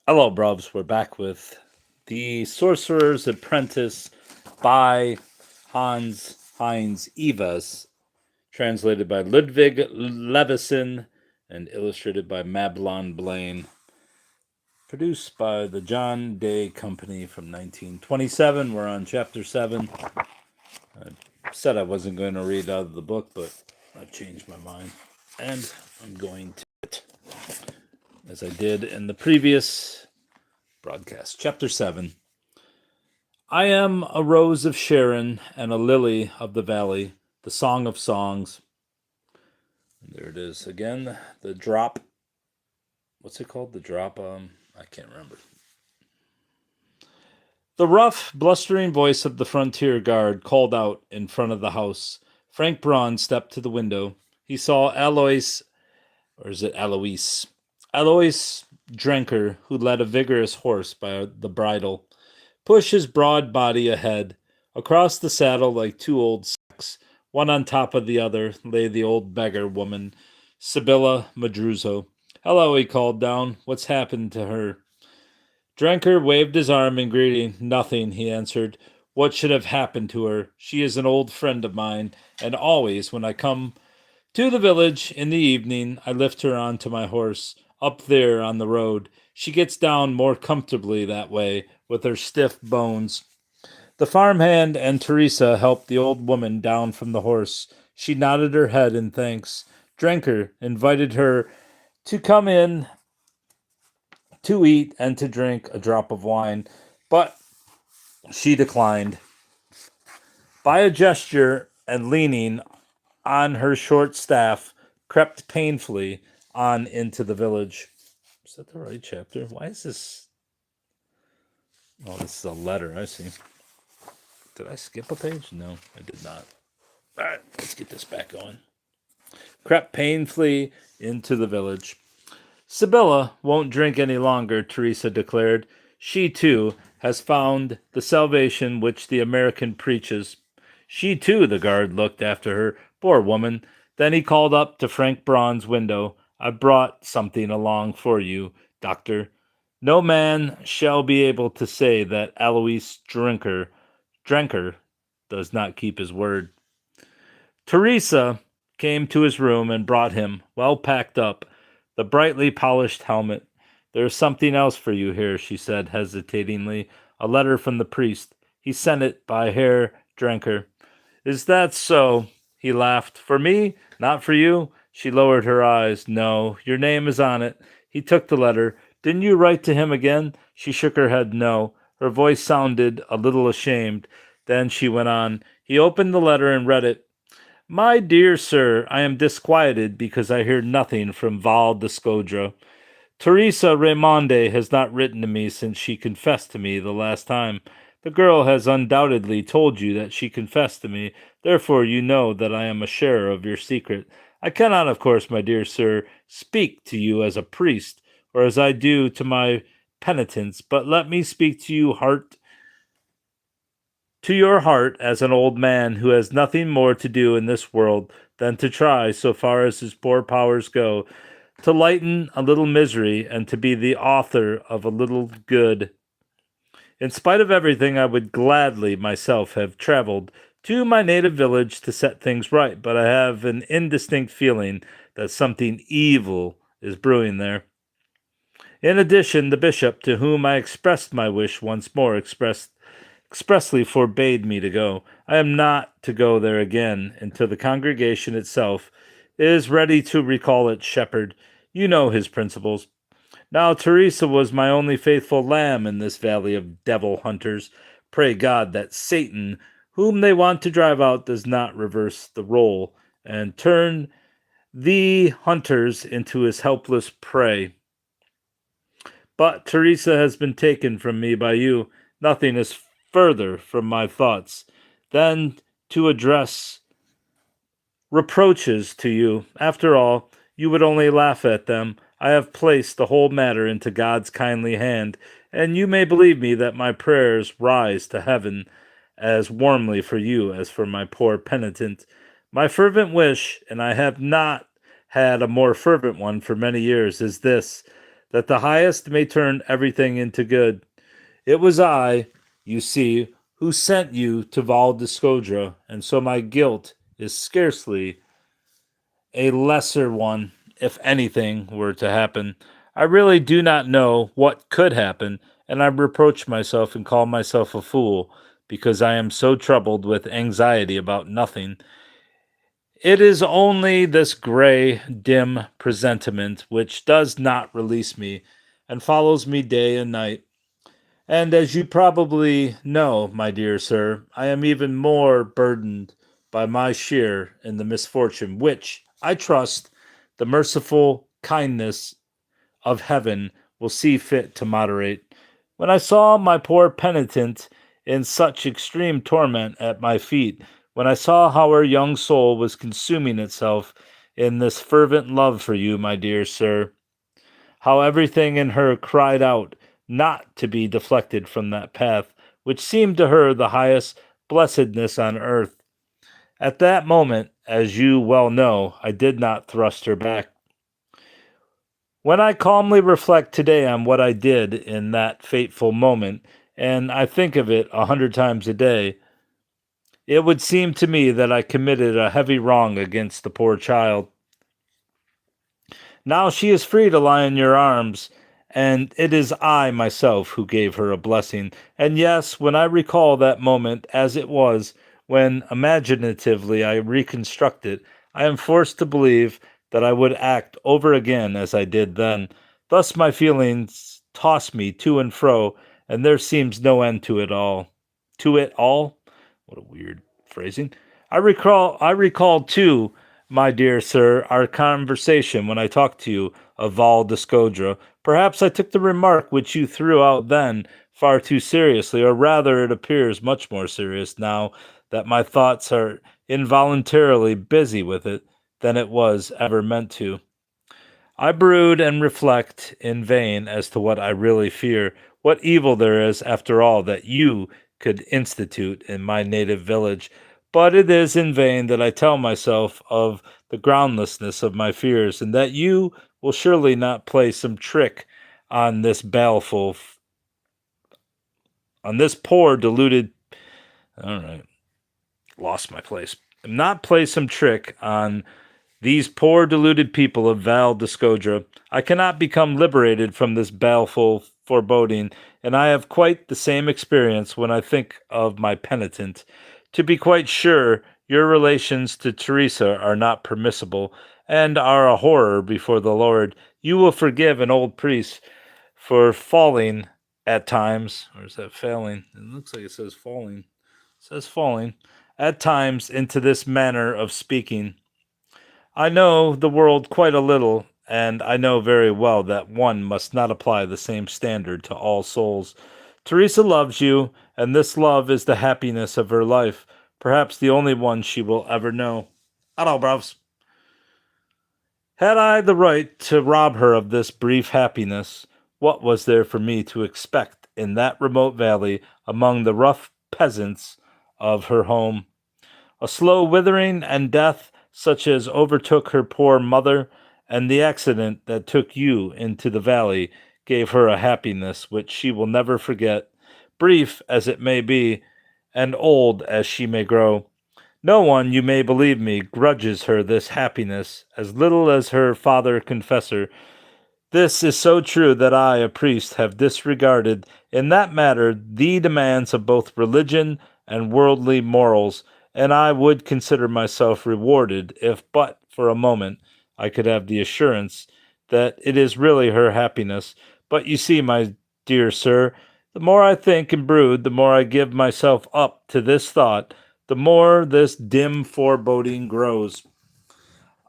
Hello, Brubs. We're back with The Sorcerer's Apprentice by Heinz Ewers, translated by Ludwig Levison and illustrated by Mablon Blaine. Produced by the John Day Company from 1927. We're on chapter 7. I said I wasn't going to read out of the book, but I've changed my mind. And I'm going to, as I did in the previous broadcast. Chapter 7. I am a rose of Sharon and a lily of the valley, the song of songs. And there it is again. The drop. What's it called? The drop. I can't remember. The rough, blustering voice of the frontier guard called out in front of the house. Frank Braun stepped to the window. He saw Alois, or is it Alois? Alois Drenker, who led a vigorous horse by the bridle, push his broad body ahead. Across the saddle, like two old sacks, one on top of the other, lay the old beggar woman, Sibylla Madruzo. Hello, he called down. What's happened to her? Drenker waved his arm in greeting. Nothing, he answered. What should have happened to her? She is an old friend of mine, and always, when I come to the village in the evening, I lift her onto my horse, up there on the road. She gets down more comfortably that way, with her stiff bones. The farmhand and Teresa helped the old woman down from the horse. She nodded her head in thanks. Drenker invited her to come in to eat and to drink a drop of wine, but she declined. By a gesture and leaning on her short staff, crept painfully on into the village. Is that the right chapter? Why is this? Oh, this is a letter. I see. Did I skip a page? No, I did not. All right, let's get this back going. Crept painfully into the village. Sibylla won't drink any longer, Teresa declared. She, too, has found the salvation which the American preaches. She, too, the guard looked after her. Poor woman. Then he called up to Frank Braun's window. I brought something along for you, doctor. No man shall be able to say that Alois Drenker does not keep his word. Teresa came to his room and brought him, well packed up, the brightly polished helmet. There is something else for you here, she said hesitatingly. A letter from the priest. He sent it by Herr Drenker. Is that so? He laughed. For me? Not for you? She lowered her eyes. No, your name is on it. He took the letter. Didn't you write to him again? She shook her head no. Her voice sounded a little ashamed. Then she went on. He opened the letter and read it. My dear sir, I am disquieted because I hear nothing from Val d'Escodra. Teresa Raymonde has not written to me since she confessed to me the last time. The girl has undoubtedly told you that she confessed to me, therefore you know that I am a sharer of your secret. I cannot, of course, my dear sir, speak to you as a priest, or as I do to my penitents, but let me speak to you to your heart as an old man who has nothing more to do in this world than to try, so far as his poor powers go, to lighten a little misery and to be the author of a little good. In spite of everything, I would gladly myself have traveled to my native village to set things right, but I have an indistinct feeling that something evil is brewing there. In addition, the bishop, to whom I expressed my wish once more, expressly forbade me to go. I am not to go there again until the congregation itself is ready to recall its shepherd. You know his principles. Now Teresa was my only faithful lamb in this valley of devil hunters. Pray God that Satan, whom they want to drive out, does not reverse the role and turn the hunters into his helpless prey. But Teresa has been taken from me by you. Nothing is further from my thoughts than to address reproaches to you. After all, you would only laugh at them. I have placed the whole matter into God's kindly hand, and you may believe me that my prayers rise to heaven as warmly for you as for my poor penitent. My fervent wish, and I have not had a more fervent one for many years, is this, that the highest may turn everything into good. It was I, you see, who sent you to Val Discodra, and so my guilt is scarcely a lesser one if anything were to happen. I really do not know what could happen, and I reproach myself and call myself a fool because I am so troubled with anxiety about nothing. It is only this gray, dim presentiment which does not release me and follows me day and night. And as you probably know, my dear sir, I am even more burdened by my share in the misfortune which, I trust, the merciful kindness of heaven will see fit to moderate. When I saw my poor penitent in such extreme torment at my feet, when I saw how her young soul was consuming itself in this fervent love for you, my dear sir, how everything in her cried out not to be deflected from that path which seemed to her the highest blessedness on earth. At that moment, as you well know, I did not thrust her back. When I calmly reflect today on what I did in that fateful moment, and I think of it 100 times a day, it would seem to me that I committed a heavy wrong against the poor child. Now she is free to lie in your arms, and it is I myself who gave her a blessing. And yes, when I recall that moment as it was, when imaginatively I reconstruct it, I am forced to believe that I would act over again as I did then. Thus my feelings toss me to and fro, and there seems no end to it all. To it all? What a weird phrasing. I recall too, my dear sir, our conversation when I talked to you of Val Discodra. Perhaps I took the remark which you threw out then far too seriously, or rather it appears much more serious now that my thoughts are involuntarily busy with it than it was ever meant to. I brood and reflect in vain as to what I really fear, what evil there is, after all, that you could institute in my native village. But it is in vain that I tell myself of the groundlessness of my fears, and that you will surely not play some trick on this baleful, on this poor deluded. All right, lost my place. Not play some trick on these poor deluded people of Val Discodra. I cannot become liberated from this baleful foreboding, and I have quite the same experience when I think of my penitent. To be quite sure, your relations to Teresa are not permissible, and are a horror before the Lord. You will forgive an old priest for falling at times, or is that failing? It looks like it says falling. It says falling at times into this manner of speaking. I know the world quite a little, and I know very well that one must not apply the same standard to all souls. Teresa loves you, and this love is the happiness of her life, perhaps the only one she will ever know. Hello, bros. Had I the right to rob her of this brief happiness, what was there for me to expect in that remote valley among the rough peasants of her home? A slow withering and death such as overtook her poor mother, and the accident that took you into the valley gave her a happiness which she will never forget, brief as it may be, and old as she may grow. No one, you may believe me, grudges her this happiness, as little as her father confessor. This is so true that I, a priest, have disregarded in that matter the demands of both religion and worldly morals, and I would consider myself rewarded if but for a moment I could have the assurance that it is really her happiness. But you see, my dear sir, the more I think and brood, the more I give myself up to this thought, the more this dim foreboding grows.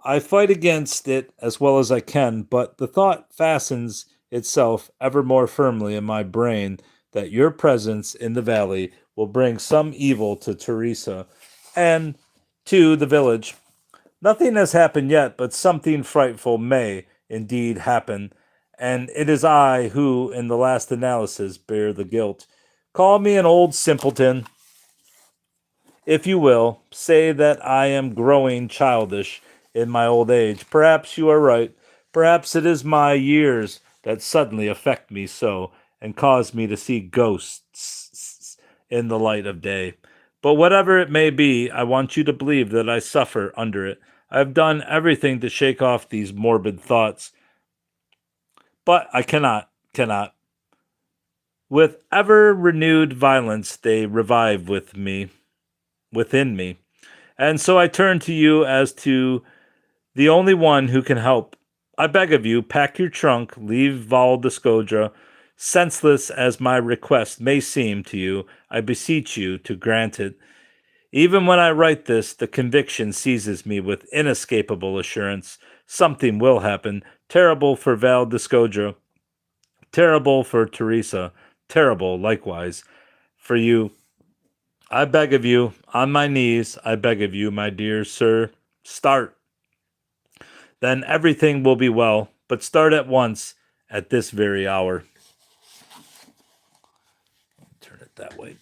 I fight against it as well as I can, but the thought fastens itself ever more firmly in my brain that your presence in the valley will bring some evil to Teresa and to the village. Nothing has happened yet, but something frightful may indeed happen, and it is I who, in the last analysis, bear the guilt. Call me an old simpleton, if you will, say that I am growing childish in my old age. Perhaps you are right. Perhaps it is my years that suddenly affect me so, and cause me to see ghosts in the light of day. But whatever it may be, I want you to believe that I suffer under it. I have done everything to shake off these morbid thoughts, but I cannot. With ever renewed violence, they revive within me. And so I turn to you as to the only one who can help. I beg of you, pack your trunk, leave Val Discodra. Senseless as my request may seem to you, I beseech you to grant it. Even when I write this, the conviction seizes me with inescapable assurance. Something will happen, terrible for Val Discodra, terrible for Teresa, terrible likewise for you. I beg of you, on my knees, I beg of you, my dear sir, start. Then everything will be well, but start at once, at this very hour. Turn it that way.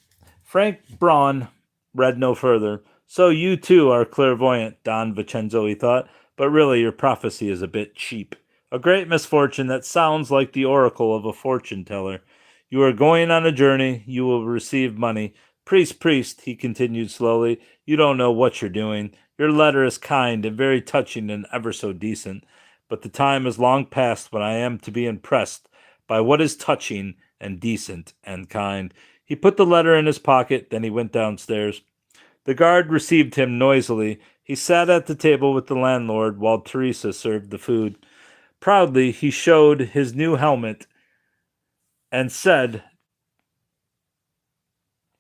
Frank Braun read no further. So you too are clairvoyant, Don Vincenzo, he thought, but really your prophecy is a bit cheap. A great misfortune that sounds like the oracle of a fortune teller. You are going on a journey, you will receive money. Priest, he continued slowly, you don't know what you're doing. Your letter is kind and very touching and ever so decent, but the time is long past when I am to be impressed by what is touching and decent and kind. He put the letter in his pocket, then he went downstairs. The guard received him noisily. He sat at the table with the landlord while Teresa served the food. Proudly, he showed his new helmet and said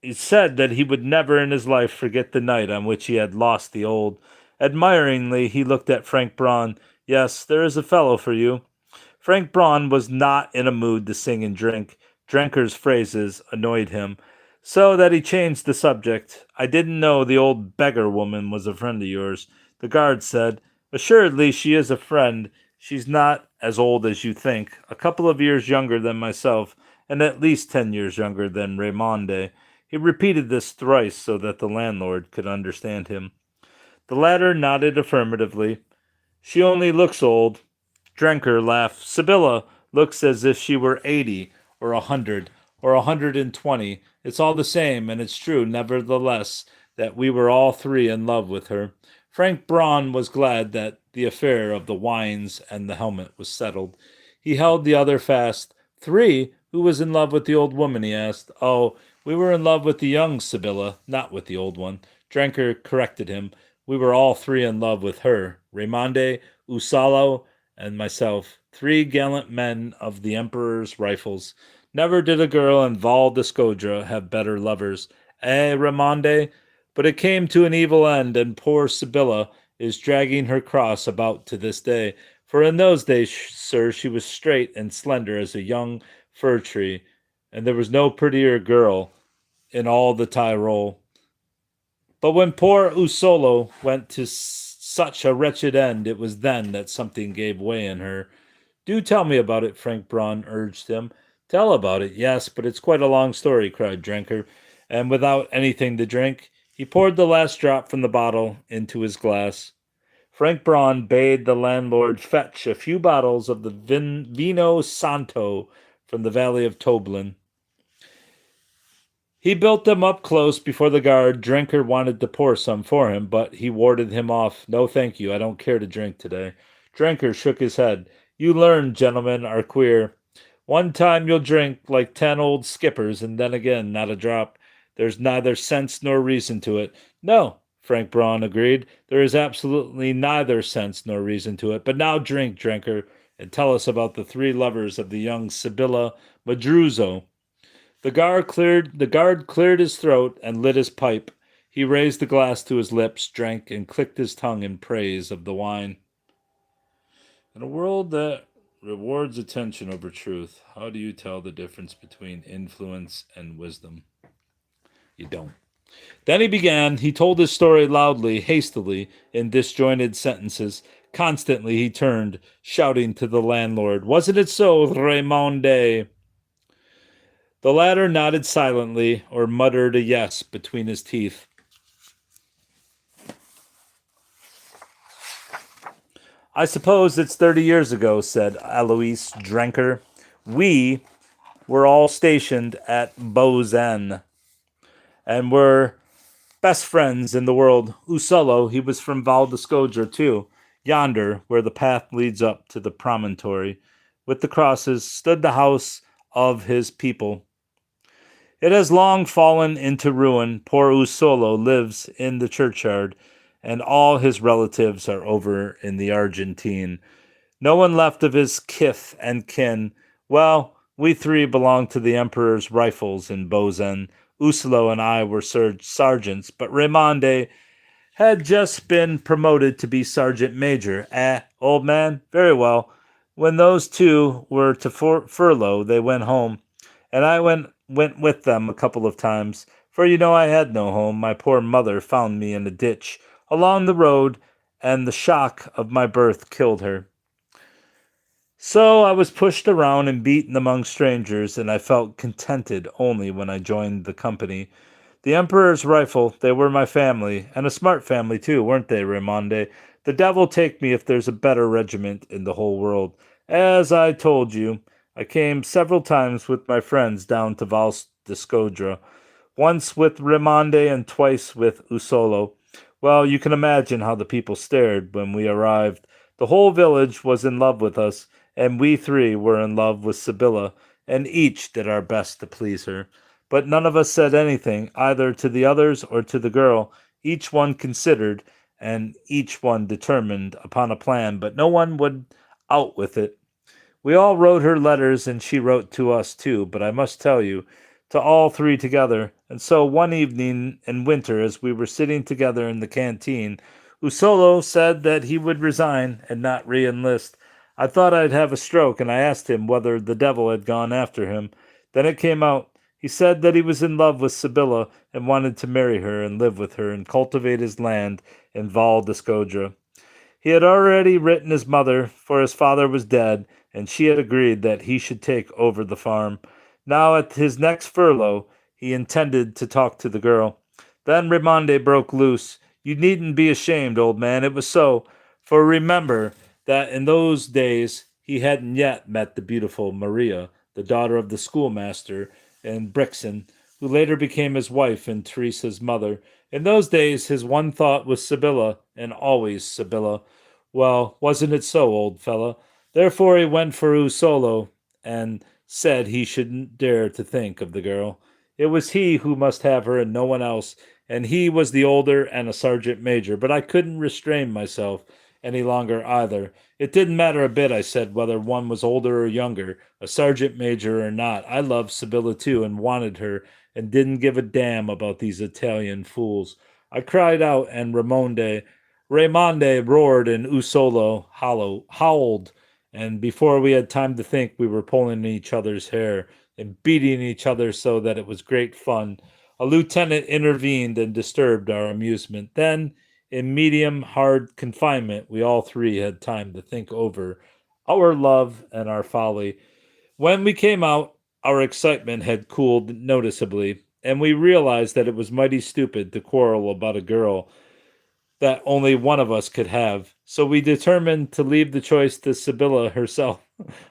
that he would never in his life forget the night on which he had lost the old. Admiringly, he looked at Frank Braun. Yes, there is a fellow for you. Frank Braun was not in a mood to sing and drink. Drenker's phrases annoyed him, so that he changed the subject. I didn't know the old beggar woman was a friend of yours. The guard said, assuredly she is a friend. She's not as old as you think, a couple of years younger than myself, and at least 10 years younger than Raymonde. He repeated this thrice so that the landlord could understand him. The latter nodded affirmatively. She only looks old. Drenker laughed. Sibylla looks as if she were 80 or 100 or 120. It's all the same, and it's true, nevertheless, that we were all three in love with her. Frank Braun was glad that the affair of the wines and the helmet was settled. He held the other fast. Three? Who was in love with the old woman? He asked. Oh, we were in love with the young Sibylla, not with the old one. Drenker corrected him. We were all three in love with her. Raymonde, Usalo, and myself, three gallant men of the Emperor's rifles. Never did a girl in Val Discodra have better lovers. Raymonde? But it came to an evil end, and poor Sibylla is dragging her cross about to this day. For in those days, sir, she was straight and slender as a young fir tree, and there was no prettier girl in all the Tyrol. But when poor Usolo went to such a wretched end, it was then that something gave way in her. Do tell me about it, Frank Braun urged him. Tell about it, yes, but it's quite a long story, cried Drenker, and without anything to drink, he poured the last drop from the bottle into his glass. Frank Braun bade the landlord fetch a few bottles of the Vino Santo from the valley of Toblin. He built them up close before the guard. Drenker wanted to pour some for him, but he warded him off. No, thank you. I don't care to drink today. Drenker shook his head. You learned gentlemen are queer. One time you'll drink like 10 old skippers, and then again, not a drop. There's neither sense nor reason to it. No, Frank Braun agreed. There is absolutely neither sense nor reason to it. But now drink, Drenker, and tell us about the three lovers of the young Sibylla Madruzo. The guard cleared his throat and lit his pipe. He raised the glass to his lips, drank, and clicked his tongue in praise of the wine. In a world that rewards attention over truth, how do you tell the difference between influence and wisdom? You don't. Then he began. He told his story loudly, hastily, in disjointed sentences. Constantly he turned, shouting to the landlord, Wasn't it so, Raymonde? The latter nodded silently, or muttered a yes between his teeth. I suppose it's 30 years ago, said Alois Drenker. We were all stationed at Bozen and were best friends in the world. Usullo, he was from Val d'Escodra too. Yonder, where the path leads up to the promontory, with the crosses, stood the house of his people. It has long fallen into ruin. Poor Usullo lives in the churchyard, and all his relatives are over in the Argentine. No one left of his kith and kin. Well, we three belonged to the Emperor's Rifles in Bozen. Usullo and I were sergeants, but Raimonde had just been promoted to be sergeant major. Old man? Very well. When those two were to furlough, they went home, and I went with them a couple of times, for you know I had no home. My poor mother found me in a ditch along the road, and the shock of my birth killed her. So I was pushed around and beaten among strangers, and I felt contented only when I joined the company. The Emperor's Rifle, they were my family, and a smart family too, weren't they, Raimonde? The devil take me if there's a better regiment in the whole world. As I told you, I came several times with my friends down to Val d'Escodra, once with Raimonde and twice with Usullo. Well, you can imagine how the people stared when we arrived. The whole village was in love with us, and we three were in love with Sibylla, and each did our best to please her. But none of us said anything, either to the others or to the girl. Each one considered, and each one determined upon a plan, but no one would out with it. We all wrote her letters, and she wrote to us too, but I must tell you, to all three together. And so one evening in winter, as we were sitting together in the canteen, Usullo said that he would resign and not re-enlist. I thought I'd have a stroke, and I asked him whether the devil had gone after him. Then it came out. He said that he was in love with Sibylla and wanted to marry her and live with her and cultivate his land in Val d'Escodra. He had already written his mother, for his father was dead, and she had agreed that he should take over the farm. Now, at his next furlough, he intended to talk to the girl. Then Raimonde broke loose. You needn't be ashamed, old man. It was so. For remember that in those days he hadn't yet met the beautiful Maria, the daughter of the schoolmaster in Brixen, who later became his wife and Teresa's mother. In those days his one thought was Sibylla, and always Sibylla. Well, wasn't it so, old fella? Therefore he went for Usullo, and said he shouldn't dare to think of the girl. It was he who must have her and no one else, and he was the older and a sergeant major, but I couldn't restrain myself any longer either. It didn't matter a bit, I said, whether one was older or younger, a sergeant major or not. I loved Sibylla too and wanted her, and didn't give a damn about these Italian fools. I cried out, and Raimonde roared, and Usullo howled, and before we had time to think, we were pulling each other's hair and beating each other so that it was great fun. A lieutenant intervened and disturbed our amusement. Then, in medium hard confinement, we all three had time to think over our love and our folly. When we came out, our excitement had cooled noticeably, and we realized that it was mighty stupid to quarrel about a girl that only one of us could have. So we determined to leave the choice to Sibylla herself.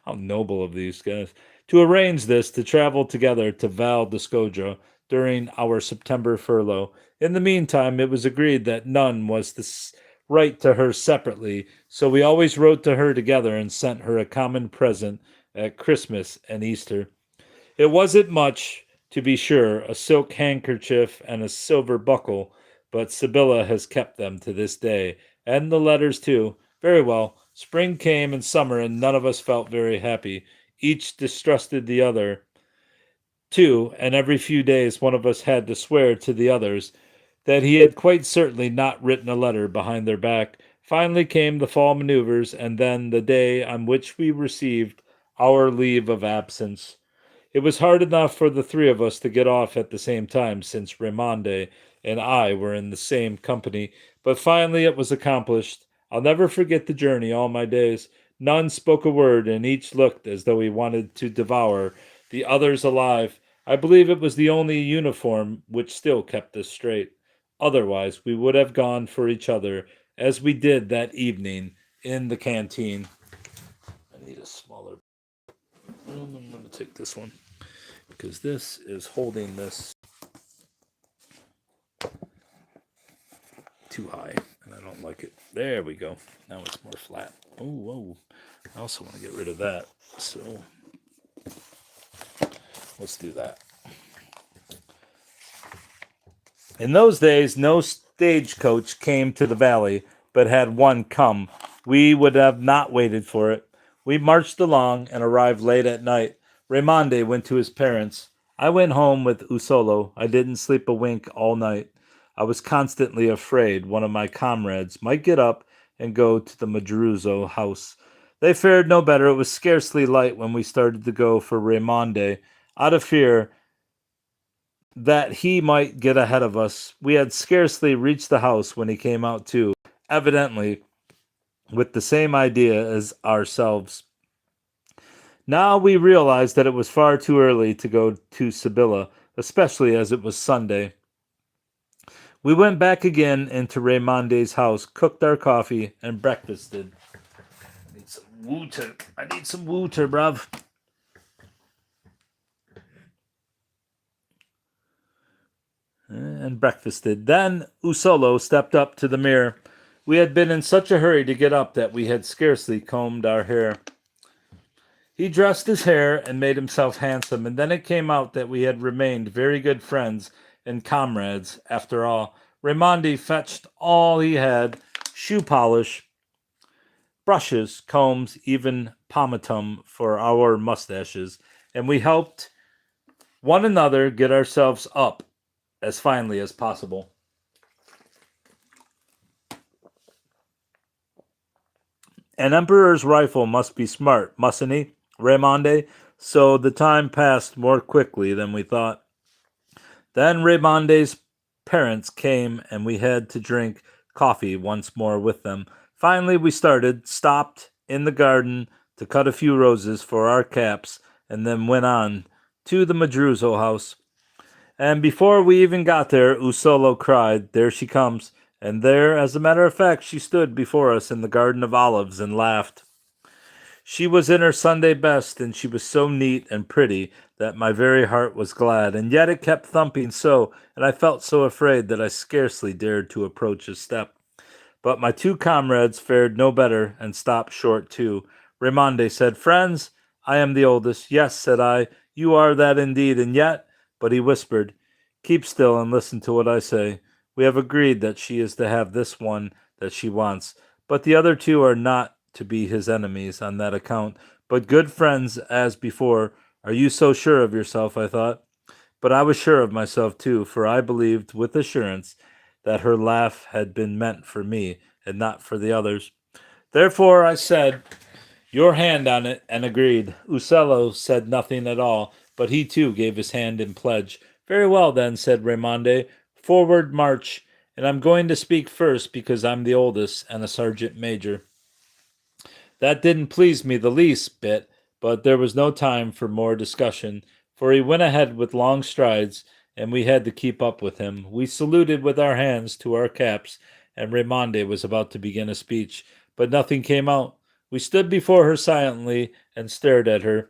How noble of these guys. To arrange this to travel together to Val d'Escodra during our September furlough. In the meantime, it was agreed that none was to write to her separately, so we always wrote to her together and sent her a common present at Christmas and Easter. It wasn't much, to be sure, a silk handkerchief and a silver buckle, but Sibylla has kept them to this day, and the letters too. Very well. Spring came and summer, and none of us felt very happy. Each distrusted the other, too, and every few days one of us had to swear to the others that he had quite certainly not written a letter behind their back. Finally came the fall maneuvers, and then the day on which we received our leave of absence. It was hard enough for the three of us to get off at the same time, since Raimonde and I were in the same company, but finally it was accomplished. I'll never forget the journey all my days. None spoke a word, and each looked as though he wanted to devour the others alive. I believe it was the only uniform which still kept us straight. Otherwise, we would have gone for each other, as we did that evening in the canteen. I need a smaller. I'm going to take this one because this is holding this too high, and I don't like it. There we go. Now it's more flat. Oh, whoa. I also want to get rid of that. So let's do that. In those days, no stagecoach came to the valley, but had one come. We would have not waited for it. We marched along and arrived late at night. Raimondi went to his parents. I went home with Usolo. I didn't sleep a wink all night. I was constantly afraid one of my comrades might get up and go to the Madruzo house. They fared no better. It was scarcely light when we started to go for Raimondi. Out of fear that he might get ahead of us, we had scarcely reached the house when he came out too, evidently with the same idea as ourselves. Now we realized that it was far too early to go to Sibylla, especially as it was Sunday. We went back again into Raimondi's house, cooked our coffee, and breakfasted. I need some water, bruv. And breakfasted. Then Usolo stepped up to the mirror. We had been in such a hurry to get up that we had scarcely combed our hair. He dressed his hair and made himself handsome, and then it came out that we had remained very good friends and comrades after all. Raimondi fetched all he had, shoe polish, brushes, combs, even pomatum for our mustaches, and we helped one another get ourselves up as finely as possible. An emperor's rifle must be smart, mustn't he, Raimondi? So the time passed more quickly than we thought. Then Raimondi's parents came, and we had to drink coffee once more with them. Finally we stopped in the garden to cut a few roses for our caps, and then went on to the Madruzo house. And before we even got there, Usolo cried, "There she comes." And there, as a matter of fact, she stood before us in the garden of olives and laughed. She was in her Sunday best, and she was so neat and pretty that my very heart was glad, and yet it kept thumping so, and I felt so afraid that I scarcely dared to approach a step. But my two comrades fared no better, and stopped short too. Raimondi said, "Friends, I am the oldest." "Yes," said I, "you are that indeed, and yet—" But he whispered, "Keep still and listen to what I say. We have agreed that she is to have this one that she wants, but the other two are not to be his enemies on that account, but good friends as before." "Are you so sure of yourself?" I thought. But I was sure of myself too, for I believed with assurance that her laugh had been meant for me and not for the others. Therefore I said, "Your hand on it," and agreed. Usolo said nothing at all, but he too gave his hand in pledge. "Very well then," said Raimondi. "Forward march, and I'm going to speak first because I'm the oldest and a sergeant major." That didn't please me the least bit, but there was no time for more discussion, for he went ahead with long strides, and we had to keep up with him. We saluted with our hands to our caps, and Raimondi was about to begin a speech, but nothing came out. We stood before her silently and stared at her.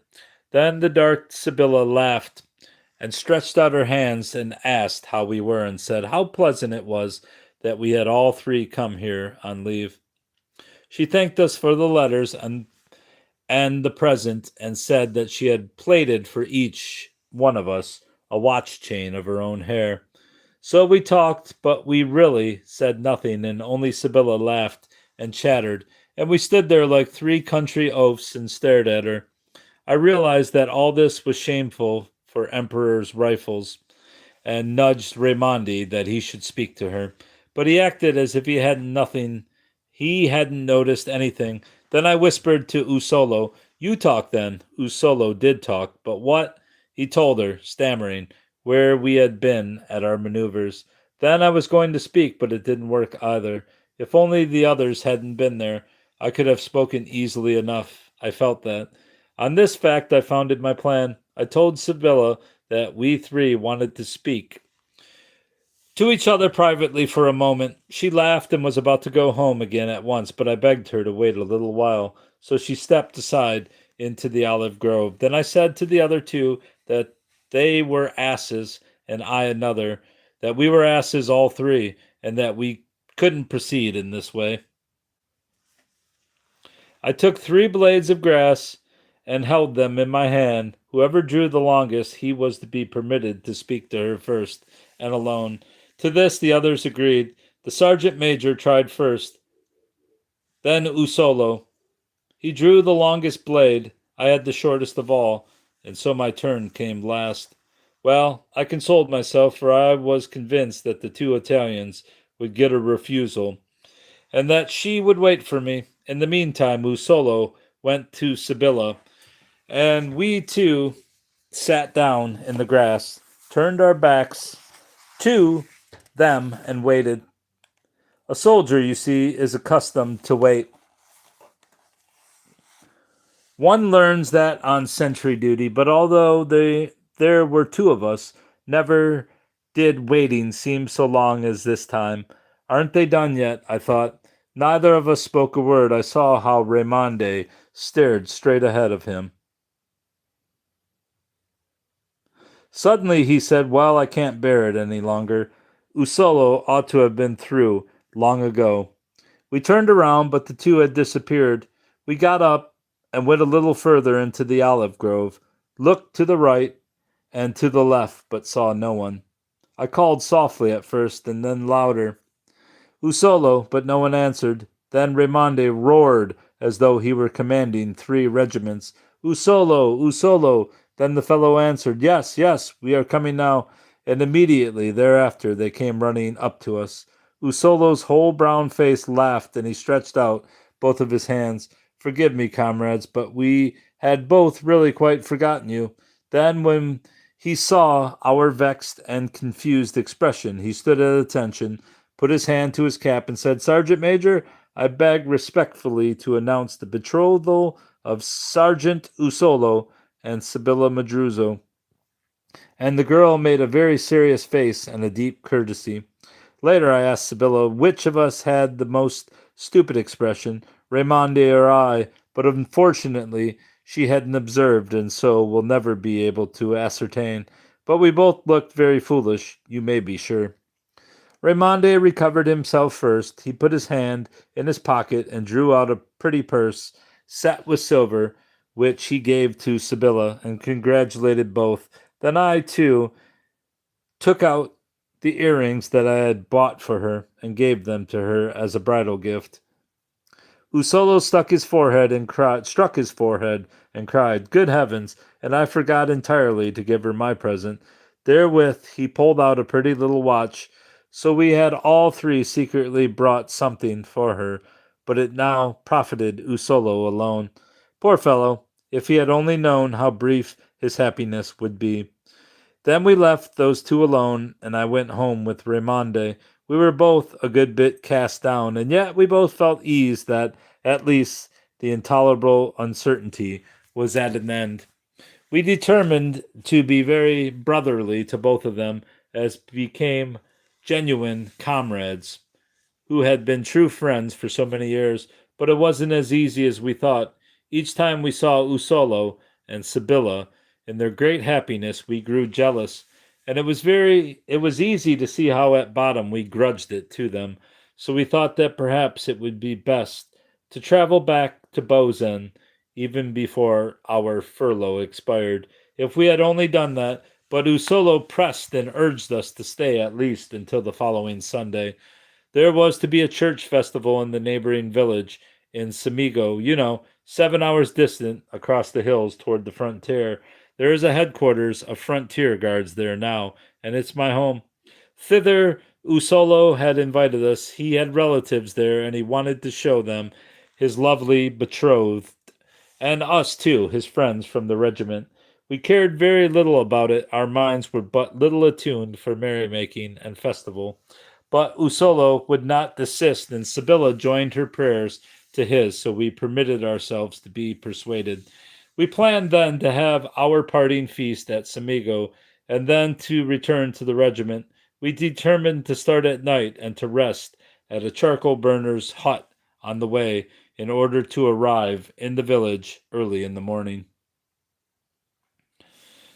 Then the dark Sibylla laughed and stretched out her hands and asked how we were, and said how pleasant it was that we had all three come here on leave. She thanked us for the letters and the present, and said that she had plaited for each one of us a watch chain of her own hair. So we talked, but we really said nothing, and only Sibylla laughed and chattered, and we stood there like three country oafs and stared at her. I realized that all this was shameful for emperor's rifles, and nudged Raimondi that he should speak to her. But he acted as if he hadn't noticed anything. Then I whispered to Usolo, "You talk then." Usolo did talk, but what? He told her, stammering, where we had been at our maneuvers. Then I was going to speak, but it didn't work either. If only the others hadn't been there, I could have spoken easily enough. I felt that. On this fact I founded my plan. I told Sibylla that we three wanted to speak to each other privately for a moment. She laughed and was about to go home again at once, but I begged her to wait a little while, so she stepped aside. into the olive grove. Then I said to the other two that they were asses, and I another, that we were asses all three, and that we couldn't proceed in this way. I took 3 blades of grass and held them in my hand. Whoever drew the longest, he was to be permitted to speak to her first, and alone. To this the others agreed. The sergeant major tried first, then Usolo. He drew the longest blade. I had the shortest of all, and so my turn came last. Well, I consoled myself, for I was convinced that the 2 Italians would get a refusal, and that she would wait for me. In the meantime, Usolo went to Sibylla, and we two sat down in the grass, turned our backs to them, and waited. A soldier, you see, is accustomed to wait. One learns that on sentry duty, but although there were 2 of us, never did waiting seem so long as this time. Aren't they done yet? I thought. Neither of us spoke a word. I saw how Raimondi stared straight ahead of him. Suddenly he said, well, I can't bear it any longer. Usolo ought to have been through long ago. We turned around, but the 2 had disappeared. We got up and went a little further into the olive grove, looked to the right and to the left, but saw no one. I called softly at first, and then louder. Usolo, but no one answered. Then Raimondi roared as though he were commanding 3 regiments. Usolo, Usolo. Then the fellow answered, yes, yes, we are coming now. And immediately thereafter they came running up to us. Usolo's whole brown face laughed, and he stretched out both of his hands. Forgive me, comrades, but we had both really quite forgotten you. Then, when he saw our vexed and confused expression, he stood at attention, put his hand to his cap, and said, Sergeant Major, I beg respectfully to announce the betrothal of Sergeant Usolo and Sibylla Madruzzo. And the girl made a very serious face and a deep courtesy. Later I asked Sibylla which of us had the most stupid expression, Raimondi or I, but unfortunately she hadn't observed, and so will never be able to ascertain. But we both looked very foolish, you may be sure. Raimondi recovered himself first. He put his hand in his pocket and drew out a pretty purse set with silver, which he gave to Sibylla, and congratulated both. Then I, too, took out the earrings that I had bought for her and gave them to her as a bridal gift. Usolo struck his forehead and cried, Good heavens, and I forgot entirely to give her my present. Therewith he pulled out a pretty little watch, so we had all 3 secretly brought something for her, but it now profited Usolo alone. Poor fellow, if he had only known how brief his happiness would be. Then we left those 2 alone, and I went home with Raimondi. We were both a good bit cast down, and yet we both felt ease that, at least, the intolerable uncertainty was at an end. We determined to be very brotherly to both of them, as became genuine comrades, who had been true friends for so many years, but it wasn't as easy as we thought. Each time we saw Usolo and Sibylla in their great happiness, we grew jealous, and it was easy to see how at bottom we grudged it to them. So we thought that perhaps it would be best to travel back to Bozen even before our furlough expired. If we had only done that, but Usolo pressed and urged us to stay at least until the following Sunday. There was to be a church festival in the neighboring village in Samigo, 7 hours distant across the hills toward the frontier. There is a headquarters of frontier guards there now, and it's my home. Thither Usolo had invited us. He had relatives there, and he wanted to show them his lovely betrothed, and us too, his friends from the regiment. We cared very little about it. Our minds were but little attuned for merrymaking and festival. But Usolo would not desist, and Sibylla joined her prayers to his, so we permitted ourselves to be persuaded. We planned then to have our parting feast at Samigo, and then to return to the regiment. We determined to start at night and to rest at a charcoal burner's hut on the way. in order to arrive in the village early in the morning.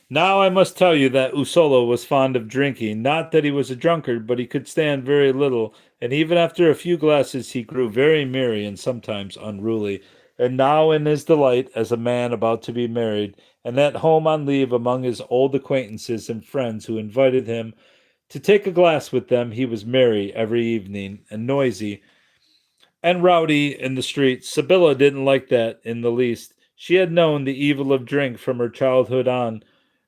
Now I must tell you that Usolo was fond of drinking, not that he was a drunkard, but he could stand very little, and even after a few glasses he grew very merry and sometimes unruly. And now in his delight as a man about to be married, and at home on leave among his old acquaintances and friends who invited him to take a glass with them, he was merry every evening, and noisy, and rowdy in the streets. Sibylla didn't like that in the least. She had known the evil of drink from her childhood on,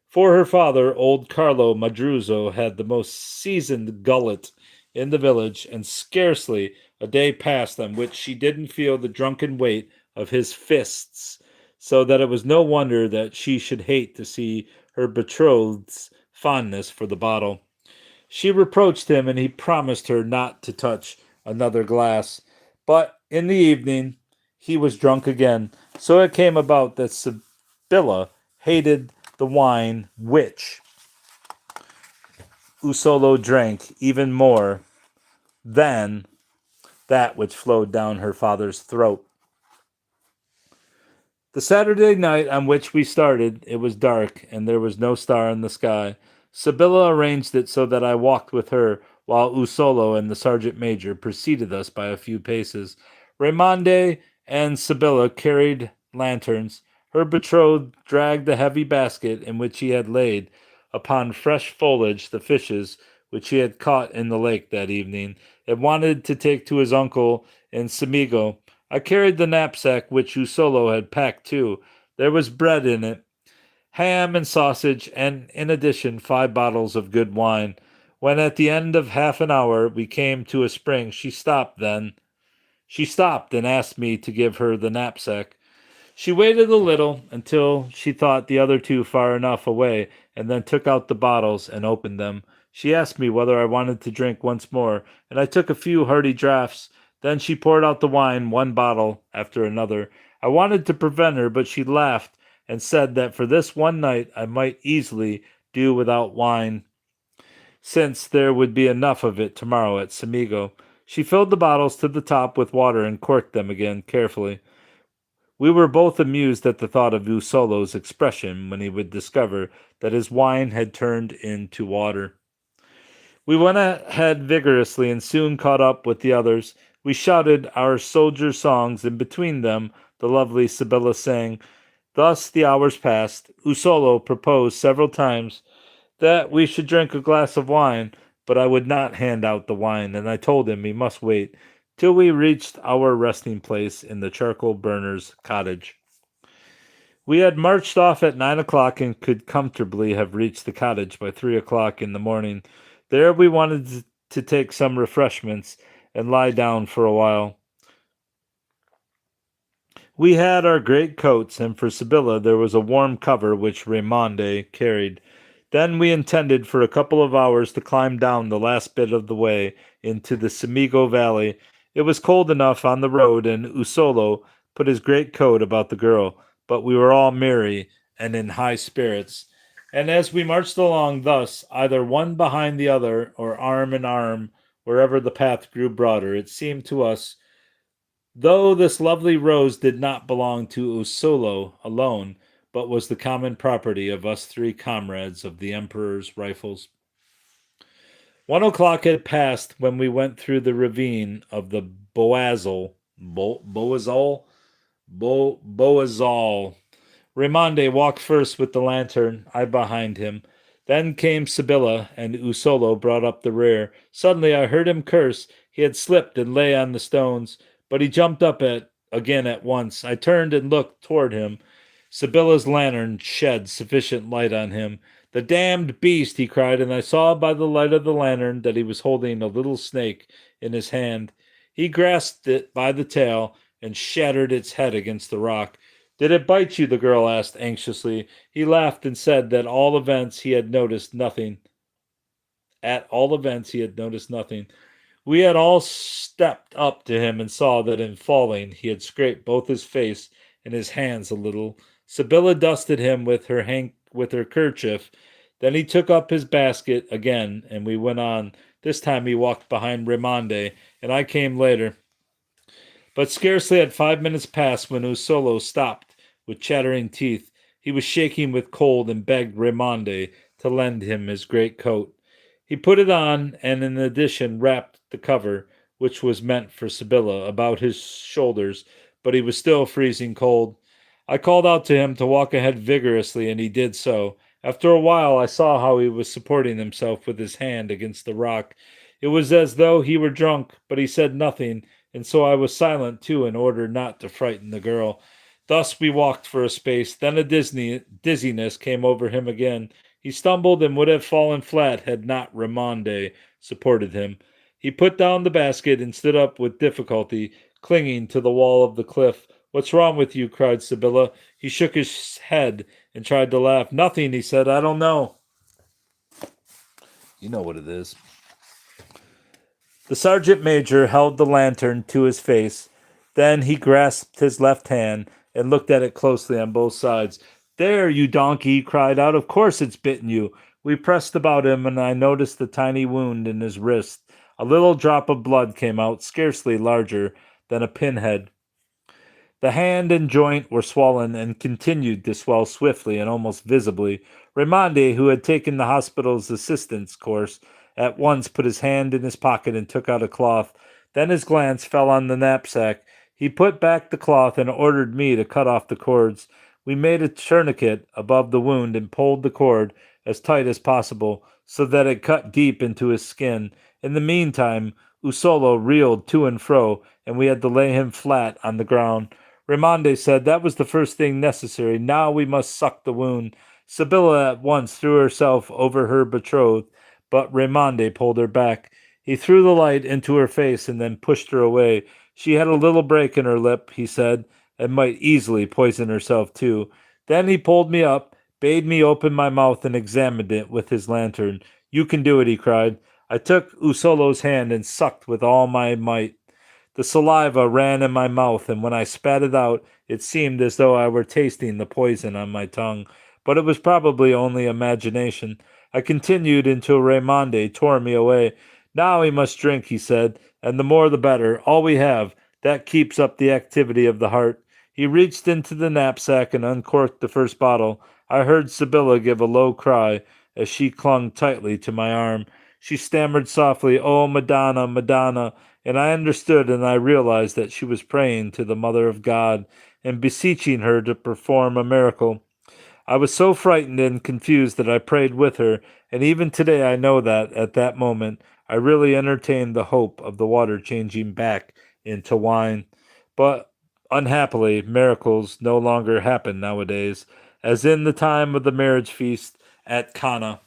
for her father, old Carlo Madruzzo, had the most seasoned gullet in the village, and scarcely a day passed on which she didn't feel the drunken weight of his fists, so that it was no wonder that she should hate to see her betrothed's fondness for the bottle. She reproached him, and he promised her not to touch another glass. But in the evening he was drunk again. So it came about that Sibylla hated the wine which Usolo drank even more than that which flowed down her father's throat. The Saturday night on which we started, it was dark, and there was no star in the sky. Sibylla arranged it so that I walked with her, while Usolo and the sergeant major preceded us by a few paces. Raimondi and Sibylla carried lanterns. Her betrothed dragged a heavy basket in which he had laid upon fresh foliage the fishes which he had caught in the lake that evening, and wanted to take to his uncle in Semigo. I carried the knapsack which Usolo had packed too. There was bread in it, ham and sausage, and in addition 5 bottles of good wine. When at the end of half an hour we came to a spring, she stopped and asked me to give her the knapsack. She waited a little until she thought the other two far enough away, and then took out the bottles and opened them. She asked me whether I wanted to drink once more, and I took a few hearty draughts. Then she poured out the wine, one bottle after another. I wanted to prevent her, but she laughed and said that for this one night I might easily do without wine, since there would be enough of it tomorrow at Semigo. She filled the bottles to the top with water and corked them again carefully. We were both amused at the thought of Usolo's expression when he would discover that his wine had turned into water. We went ahead vigorously and soon caught up with the others. We shouted our soldier songs, and between them the lovely Sibylla sang. Thus the hours passed. Usolo proposed several times that we should drink a glass of wine, but I would not hand out the wine, and I told him he must wait till we reached our resting place in the charcoal burner's cottage. We had marched off at 9 o'clock and could comfortably have reached the cottage by 3 o'clock in the morning. There we wanted to take some refreshments and lie down for a while. We had our great coats, and for Sibylla there was a warm cover which Raimondi carried. Then we intended for a couple of hours to climb down the last bit of the way into the Semigo Valley. It was cold enough on the road, and Usolo put his great coat about the girl, but we were all merry and in high spirits. And as we marched along thus, either one behind the other, or arm in arm, wherever the path grew broader, it seemed to us, though this lovely rose did not belong to Usolo alone, but was the common property of us 3 comrades of the Emperor's rifles. 1 o'clock had passed when we went through the ravine of the Boazol. Raimondi walked first with the lantern, I behind him. Then came Sibylla, and Usolo brought up the rear. Suddenly I heard him curse. He had slipped and lay on the stones, but he jumped up again at once. I turned and looked toward him. Sibylla's lantern shed sufficient light on him. "The damned beast!" he cried, and I saw by the light of the lantern that he was holding a little snake in his hand. He grasped it by the tail and shattered its head against the rock. "Did it bite you?" the girl asked anxiously. He laughed and said that all events he had noticed nothing. At all events he had noticed nothing. We had all stepped up to him and saw that in falling he had scraped both his face and his hands a little. Sibylla dusted him with her kerchief. Then he took up his basket again, and we went on. This time he walked behind Raimondi, and I came later. But scarcely had 5 minutes passed when Usolo stopped with chattering teeth. He was shaking with cold and begged Raimondi to lend him his great coat. He put it on and in addition wrapped the cover, which was meant for Sibylla, about his shoulders, but he was still freezing cold. I called out to him to walk ahead vigorously, and he did so. After a while, I saw how he was supporting himself with his hand against the rock. It was as though he were drunk, but he said nothing, and so I was silent too in order not to frighten the girl. Thus we walked for a space. Then a dizziness came over him again. He stumbled and would have fallen flat had not Ramonde supported him. He put down the basket and stood up with difficulty, clinging to the wall of the cliff. "What's wrong with you?" cried Sibylla. He shook his head and tried to laugh. "Nothing," he said. "I don't know." You know what it is. The sergeant major held the lantern to his face. Then he grasped his left hand and looked at it closely on both sides. "There, you donkey!" he cried out. "Of course it's bitten you." We pressed about him, and I noticed the tiny wound in his wrist. A little drop of blood came out, scarcely larger than a pinhead. The hand and joint were swollen and continued to swell swiftly and almost visibly. Raimondi, who had taken the hospital's assistance course, at once put his hand in his pocket and took out a cloth. Then his glance fell on the knapsack. He put back the cloth and ordered me to cut off the cords. We made a tourniquet above the wound and pulled the cord as tight as possible, so that it cut deep into his skin. In the meantime, Usolo reeled to and fro, and we had to lay him flat on the ground. Raimondi said that was the first thing necessary. Now we must suck the wound. Sibylla at once threw herself over her betrothed, but Raimondi pulled her back. He threw the light into her face and then pushed her away. She had a little break in her lip, he said, and might easily poison herself too. Then he pulled me up, bade me open my mouth, and examined it with his lantern. "You can do it," he cried. I took Usolo's hand and sucked with all my might. The saliva ran in my mouth, and when I spat it out, it seemed as though I were tasting the poison on my tongue. But it was probably only imagination. I continued until Raimondi tore me away. "Now we must drink," he said, "and the more the better. All we have. That keeps up the activity of the heart." He reached into the knapsack and uncorked the first bottle. I heard Sibylla give a low cry as she clung tightly to my arm. She stammered softly, "Oh, Madonna, Madonna," and I understood and I realized that she was praying to the Mother of God and beseeching her to perform a miracle. I was so frightened and confused that I prayed with her, and even today I know that, at that moment, I really entertained the hope of the water changing back into wine. But unhappily, miracles no longer happen nowadays, as in the time of the marriage feast at Cana.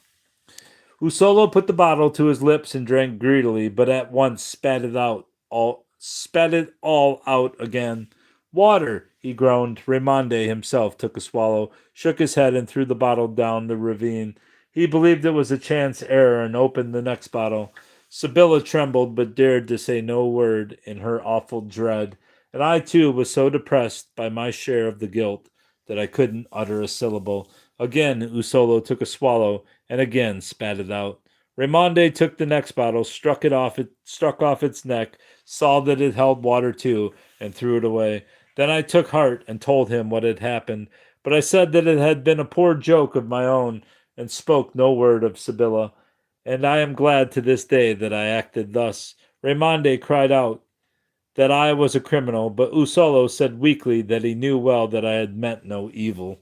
Usolo put the bottle to his lips and drank greedily, but at once spat it all out again. "Water!" he groaned. Raimondi himself took a swallow, shook his head, and threw the bottle down the ravine. He believed it was a chance error and opened the next bottle. Sibylla trembled, but dared to say no word in her awful dread, and I too was so depressed by my share of the guilt that I couldn't utter a syllable. Again Usolo took a swallow and again spat it out. Raimondi took the next bottle, struck off its neck, saw that it held water too, and threw it away. Then I took heart and told him what had happened, but I said that it had been a poor joke of my own, and spoke no word of Sibylla. And I am glad to this day that I acted thus. Raimondi cried out that I was a criminal, but Usolo said weakly that he knew well that I had meant no evil.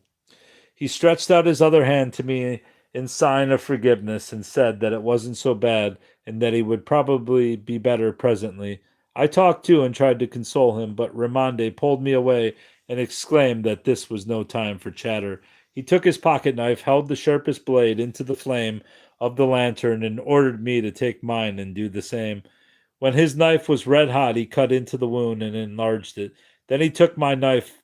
He stretched out his other hand to me in sign of forgiveness and said that it wasn't so bad and that he would probably be better presently. I talked too and tried to console him, but Raimondi pulled me away and exclaimed that this was no time for chatter. He took his pocket knife, held the sharpest blade into the flame of the lantern, and ordered me to take mine and do the same. When his knife was red hot, he cut into the wound and enlarged it. Then he took my knife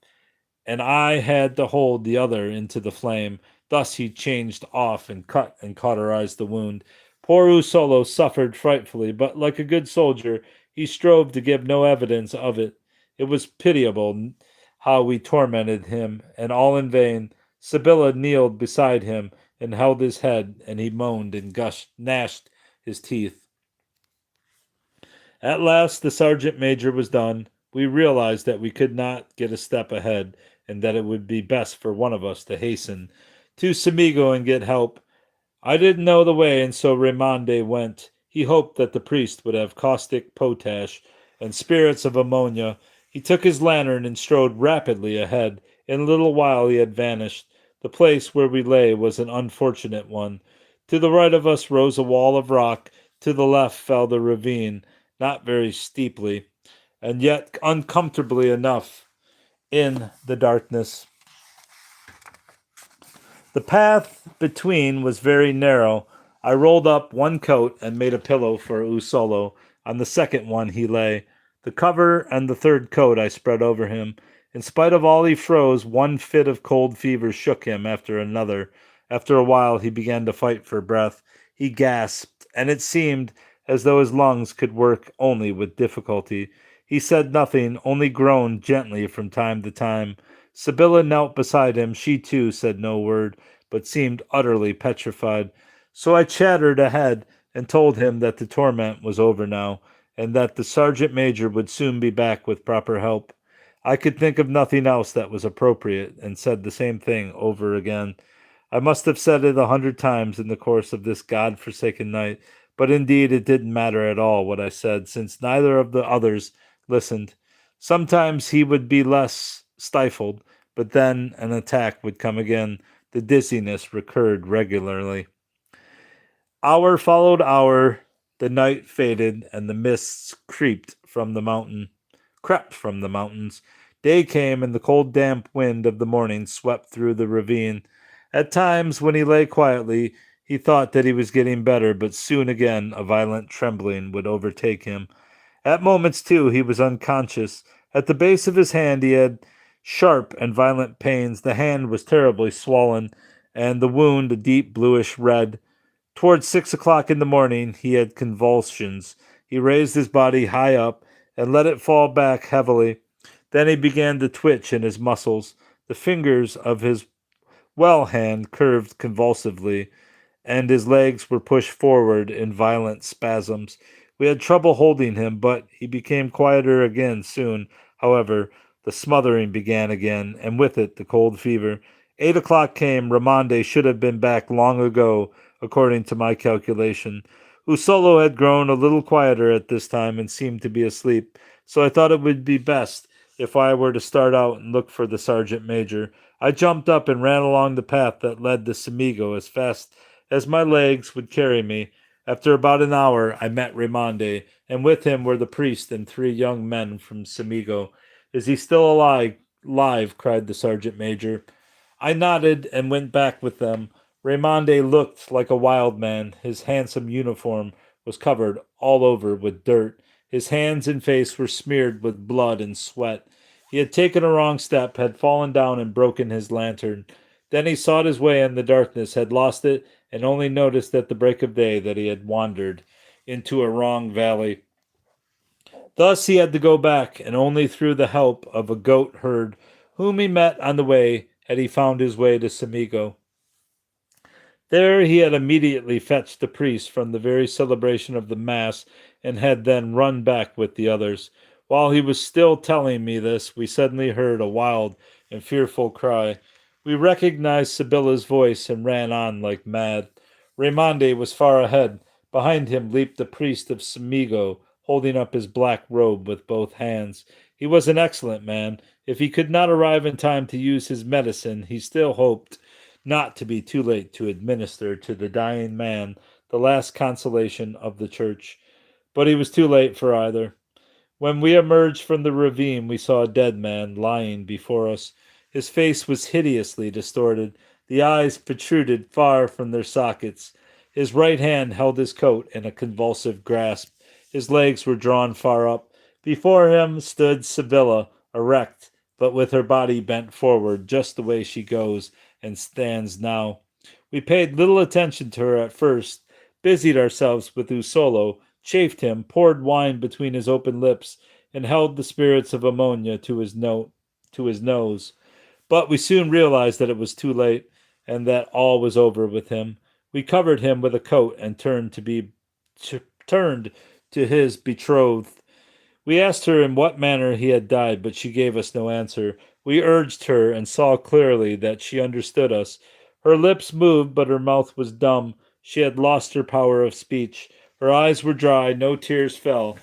and I had to hold the other into the flame. Thus he changed off and cut and cauterized the wound. Poor Usolo suffered frightfully, but like a good soldier, he strove to give no evidence of it. It was pitiable how we tormented him, and all in vain. Sibylla kneeled beside him and held his head, and he moaned and gnashed his teeth. At last the sergeant major was done. we realized that we could not get a step ahead and that it would be best for one of us to hasten to Samigo and get help. I didn't know the way, and so Raymond went. He hoped that the priest would have caustic potash and spirits of ammonia. He took his lantern and strode rapidly ahead. In a little while he had vanished. The place where we lay was an unfortunate one. To the right of us rose a wall of rock. To the left fell the ravine, not very steeply, and yet uncomfortably enough in the darkness. The path between was very narrow. I rolled up one coat and made a pillow for Usolo. On the second one he lay. The cover and the third coat I spread over him. In spite of all he froze, one fit of cold fever shook him after another. After a while he began to fight for breath. He gasped, and it seemed as though his lungs could work only with difficulty. He said nothing, only groaned gently from time to time. Sibylla knelt beside him. She too said no word, but seemed utterly petrified. So I chattered ahead and told him that the torment was over now, and that the sergeant major would soon be back with proper help. I could think of nothing else that was appropriate, and said the same thing over again. I must have said it 100 times in the course of this God-forsaken night, but indeed it didn't matter at all what I said, since neither of the others listened. Sometimes he would be less stifled, but then an attack would come again. The dizziness recurred regularly. Hour followed hour. The night faded, and the mists crept from the mountains. Day came, and the cold, damp wind of the morning swept through the ravine. At times, when he lay quietly, he thought that he was getting better, but soon again a violent trembling would overtake him. At moments, too, he was unconscious. At the base of his hand he had sharp and violent pains. The hand was terribly swollen, and the wound a deep bluish red. Towards 6 o'clock in the morning he had convulsions. He raised his body high up and let it fall back heavily. Then he began to twitch in his muscles. The fingers of his well hand curved convulsively, and his legs were pushed forward in violent spasms. We had trouble holding him, but he became quieter again soon. However, the smothering began again, and with it the cold fever. 8 o'clock came. Ramonde should have been back long ago, according to my calculation. Usolo had grown a little quieter at this time and seemed to be asleep, so I thought it would be best if I were to start out and look for the sergeant major. I jumped up and ran along the path that led to Samigo as fast as my legs would carry me. After about an hour, I met Ramonde, and with him were the priest and 3 young men from Samigo. "Is he still alive?" Cried the sergeant major. I nodded and went back with them. Ramonde looked like a wild man. His handsome uniform was covered all over with dirt. His hands and face were smeared with blood and sweat. He had taken a wrong step, had fallen down and broken his lantern. Then he sought his way in the darkness, had lost it, and only noticed at the break of day that he had wandered into a wrong valley. Thus he had to go back, and only through the help of a goat herd whom he met on the way had he found his way to Samigo. There he had immediately fetched the priest from the very celebration of the Mass, and had then run back with the others. While he was still telling me this, we suddenly heard a wild and fearful cry. We recognized Sibylla's voice and ran on like mad. Ramonde was far ahead. Behind him leaped the priest of Samigo, holding up his black robe with both hands. He was an excellent man. If he could not arrive in time to use his medicine, he still hoped not to be too late to administer to the dying man the last consolation of the church. But he was too late for either. When we emerged from the ravine, we saw a dead man lying before us. His face was hideously distorted. The eyes protruded far from their sockets. His right hand held his coat in a convulsive grasp. His legs were drawn far up. Before him stood Sibylla, erect, but with her body bent forward, just the way she goes and stands now. We paid little attention to her at first, busied ourselves with Usolo, chafed him, poured wine between his open lips, and held the spirits of ammonia to his nose. But we soon realized that it was too late, and that all was over with him. We covered him with a coat and turned to his betrothed. We asked her in what manner he had died, but she gave us no answer. We urged her and saw clearly that she understood us. Her lips moved, but her mouth was dumb. She had lost her power of speech. Her eyes were dry, no tears fell,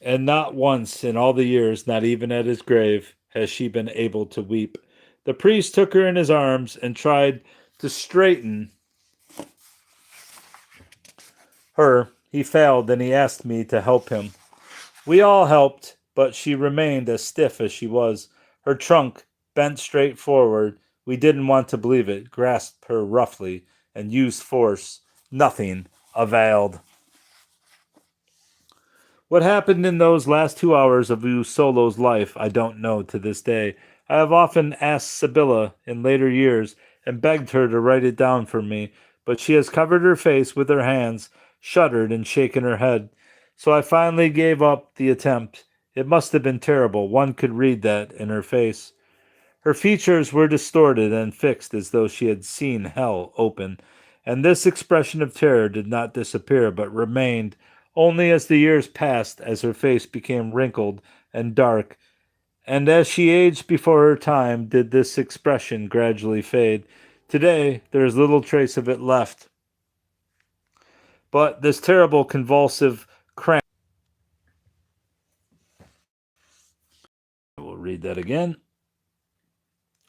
and not once in all the years, not even at his grave, has she been able to weep. The priest took her in his arms and tried to straighten her. He failed, and he asked me to help him. We all helped, but she remained as stiff as she was. Her trunk bent straight forward. We didn't want to believe it, grasped her roughly, and used force. Nothing availed. What happened in those last 2 hours of Usolo's life, I don't know to this day. I have often asked Sibylla in later years and begged her to write it down for me, but she has covered her face with her hands, shuddered, and shaken her head. So I finally gave up the attempt. It must have been terrible. One could read that in her face. Her features were distorted and fixed as though she had seen hell open, and this expression of terror did not disappear but remained only as the years passed, as her face became wrinkled and dark, and as she aged before her time did this expression gradually fade. Today there is little trace of it left, but this terrible convulsive cramp. We'll read that again.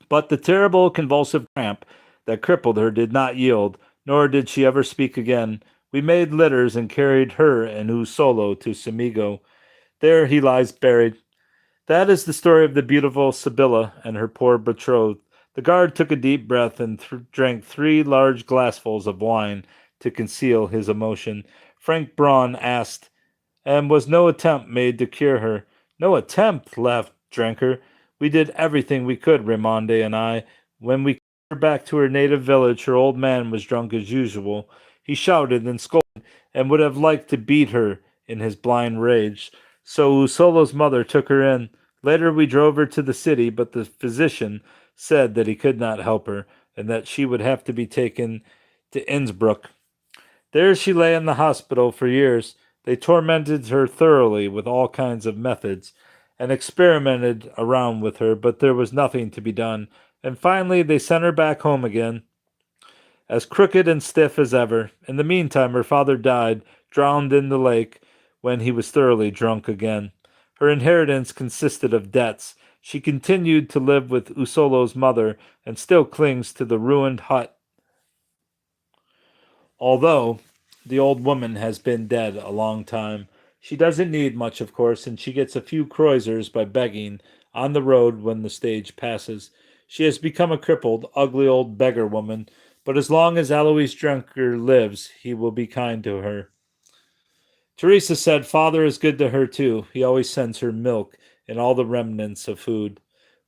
But the terrible convulsive cramp that crippled her did not yield, nor did she ever speak again. We made litters and carried her and Usolo to Samigo. There he lies buried. That is the story of the beautiful Sibylla and her poor betrothed. The guard took a deep breath and drank 3 large glassfuls of wine to conceal his emotion. Frank Braun asked, and was no attempt made to cure her? No attempt, laughed Dranker. We did everything we could, Ramonde and I. When we carried her back to her native village, her old man was drunk as usual. He shouted and scolded, and would have liked to beat her in his blind rage. So Usolo's mother took her in. Later we drove her to the city, but the physician said that he could not help her, and that she would have to be taken to Innsbruck. There she lay in the hospital for years. They tormented her thoroughly with all kinds of methods, and experimented around with her, but there was nothing to be done. And finally they sent her back home again, as crooked and stiff as ever. In the meantime, her father died, drowned in the lake, when he was thoroughly drunk again. Her inheritance consisted of debts. She continued to live with Usolo's mother, and still clings to the ruined hut, although the old woman has been dead a long time. She doesn't need much, of course, and she gets a few kreuzers by begging on the road when the stage passes. She has become a crippled, ugly old beggar woman, but as long as Alois Drenker lives, he will be kind to her. Teresa said Father is good to her too. He always sends her milk and all the remnants of food.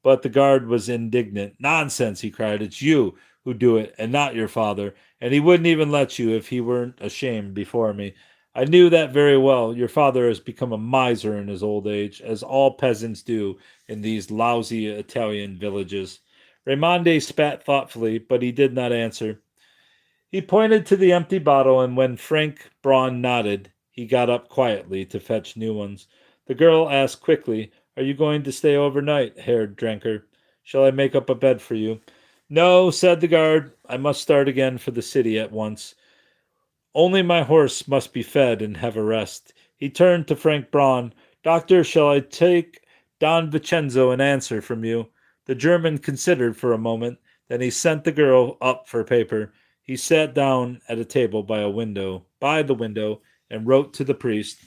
But the guard was indignant. Nonsense, he cried. It's you who do it, and not your father. And he wouldn't even let you if he weren't ashamed before me. I knew that very well. Your father has become a miser in his old age, as all peasants do in these lousy Italian villages. Raimondi spat thoughtfully, but he did not answer. He pointed to the empty bottle, and when Frank Braun nodded, he got up quietly to fetch new ones. The girl asked quickly, Are you going to stay overnight, Herr Drenker? Shall I make up a bed for you? No, said the guard. I must start again for the city at once. Only my horse must be fed and have a rest. He turned to Frank Braun. Doctor, shall I take Don Vincenzo an answer from you? The German considered for a moment. Then he sent the girl up for paper. He sat down at a table by the window, and wrote to the priest.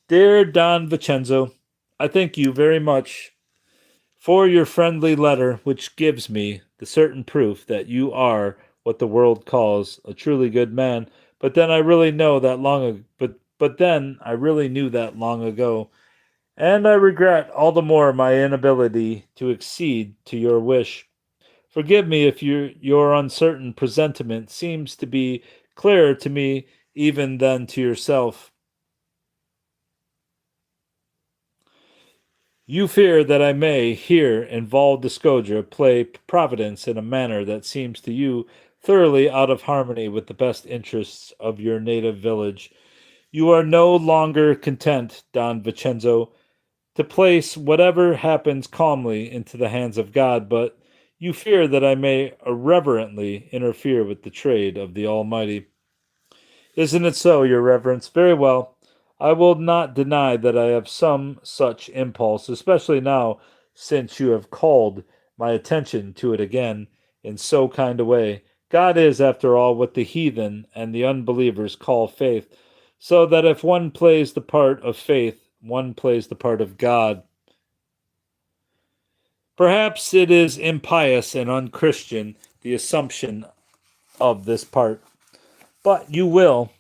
Dear Don Vincenzo, I thank you very much for your friendly letter, which gives me the certain proof that you are what the world calls a truly good man. But then I really know that long ago. But then I really knew that long ago, and I regret all the more my inability to accede to your wish. Forgive me if your uncertain presentiment seems to be clearer to me even than to yourself. You fear that I may, here in Val d'Escodre, play Providence in a manner that seems to you thoroughly out of harmony with the best interests of your native village. You are no longer content, Don Vincenzo, to place whatever happens calmly into the hands of God, but you fear that I may irreverently interfere with the trade of the Almighty. Isn't it so, your reverence? Very well. I will not deny that I have some such impulse, especially now since you have called my attention to it again in so kind a way. God is, after all, what the heathen and the unbelievers call faith, so that if one plays the part of faith, one plays the part of God. Perhaps it is impious and unchristian, the assumption of this part. But you will,